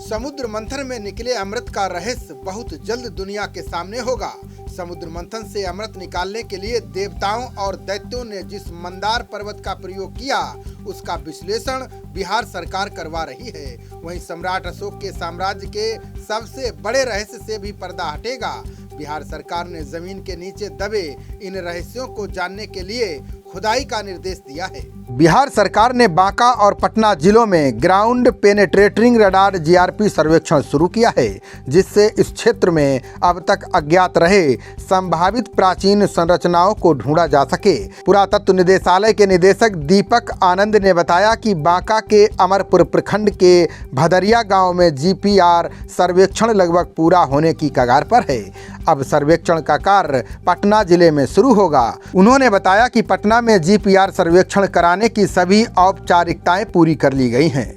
समुद्र मंथन में निकले अमृत का रहस्य बहुत जल्द दुनिया के सामने होगा। समुद्र मंथन से अमृत निकालने के लिए देवताओं और दैत्यों ने जिस मंदार पर्वत का प्रयोग किया, उसका विश्लेषण बिहार सरकार करवा रही है। वहीं सम्राट अशोक के साम्राज्य के सबसे बड़े रहस्य से भी पर्दा हटेगा। बिहार सरकार ने जमीन के नीचे दबे इन रहस्यों को जानने के लिए खुदाई का निर्देश दिया है। बिहार सरकार ने बांका और पटना जिलों में ग्राउंड पेनेट्रेटिंग रडार जीआरपी सर्वेक्षण शुरू किया है, जिससे इस क्षेत्र में अब तक अज्ञात रहे संभावित प्राचीन संरचनाओं को ढूंढा जा सके। पुरातत्व निदेशालय के निदेशक दीपक आनंद ने बताया कि बांका के अमरपुर प्रखंड के भदरिया गांव में जीपीआर सर्वेक्षण लगभग पूरा होने की कगार पर है। अब सर्वेक्षण का कार्य पटना जिले में शुरू होगा। उन्होंने बताया कि पटना में जीपीआर सर्वेक्षण कराने की सभी औपचारिकताएं पूरी कर ली गई हैं।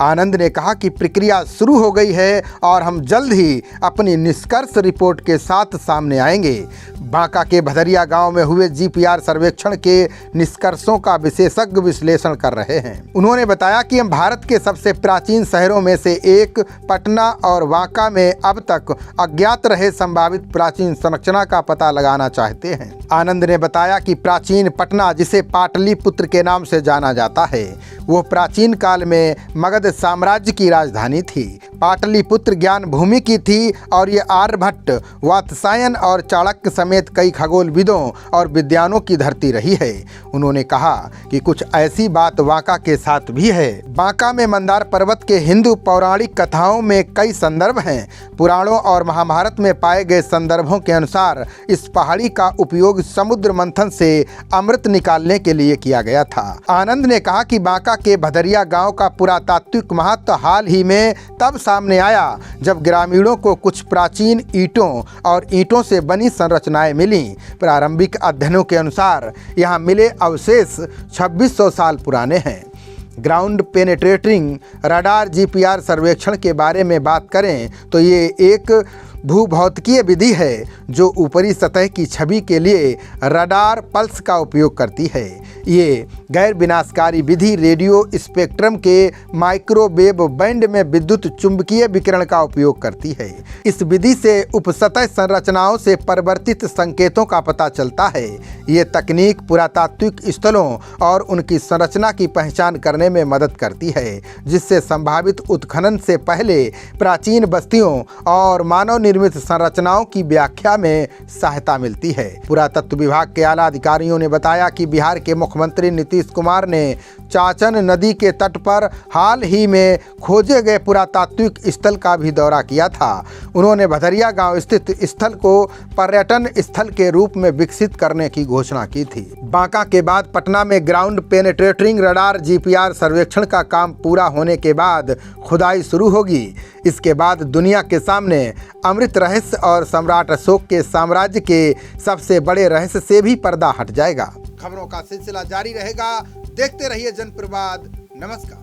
आनंद ने कहा कि प्रक्रिया शुरू हो गई है और हम जल्द ही अपनी निष्कर्ष रिपोर्ट के साथ सामने आएंगे। बांका के भदरिया गांव में हुए जीपीआर सर्वेक्षण के निष्कर्षों का विशेषज्ञ विश्लेषण कर रहे हैं। उन्होंने बताया कि हम भारत के सबसे प्राचीन शहरों में से एक पटना और बांका में अब तक अज्ञात रहे संभावित प्राचीन संरचना का पता लगाना चाहते हैं। आनंद ने बताया कि प्राचीन पटना, जिसे पाटलिपुत्र के नाम से जाना जाता है, वो प्राचीन काल में मगध साम्राज्य की राजधानी थी। पाटलिपुत्र ज्ञान भूमि की थी और ये आर्यभट्ट, वात्स्यायन और चाणक्य समेत कई खगोलविदों और विद्वानों की धरती रही है। उन्होंने कहा कि कुछ ऐसी बात बांका के साथ भी है। बांका में मंदार पर्वत के हिंदू पौराणिक कथाओं में कई संदर्भ हैं। पुराणों और महाभारत में पाए गए संदर्भों के अनुसार इस पहाड़ी का उपयोग समुद्र मंथन से अमृत निकालने के लिए किया गया था। आनंद ने कहा कि बांका के भदरिया गांव का पुरातात्विक महत्व हाल ही में तब सामने आया जब ग्रामीणों को कुछ प्राचीन ईंटों और ईंटों से बनी संरचनाएं मिली। प्रारंभिक अध्ययनों के अनुसार यहाँ मिले अवशेष 2600 साल पुराने हैं। ग्राउंड पेनेट्रेटिंग रडार जीपीआर सर्वेक्षण के बारे में बात करें तो ये एक भूभौतिकीय विधि है जो ऊपरी सतह की छवि के लिए रडार पल्स का उपयोग करती है। ये गैर विनाशकारी विधि रेडियो स्पेक्ट्रम के माइक्रोवेव बैंड में विद्युत चुंबकीय विकिरण का उपयोग करती है। इस विधि से उपसतह संरचनाओं से परिवर्तित संकेतों का पता चलता है। ये तकनीक पुरातात्विक स्थलों और उनकी संरचना की पहचान करने में मदद करती है, जिससे संभावित उत्खनन से पहले प्राचीन बस्तियों और मानव निर्मित संरचनाओं की व्याख्या में सहायता मिलती है। पुरातत्व विभाग के आला अधिकारियों ने बताया कि बिहार के मुख्यमंत्री नीतीश कुमार ने चाचन नदी के तट पर हाल ही में खोजे गए पुरातात्विक स्थल का भी दौरा किया था। उन्होंने भदरिया गांव स्थित स्थल को पर्यटन स्थल के रूप में विकसित करने की घोषणा की थी। बांका के बाद पटना में ग्राउंड पेनेट्रेटिंग रडार जीपीआर सर्वेक्षण का काम पूरा होने के बाद खुदाई शुरू होगी। इसके बाद दुनिया के सामने अमृत रहस्य और सम्राट अशोक के साम्राज्य के सबसे बड़े रहस्य से भी पर्दा हट जाएगा। खबरों का सिलसिला जारी रहेगा। देखते रहिए जनप्रवाद। नमस्कार।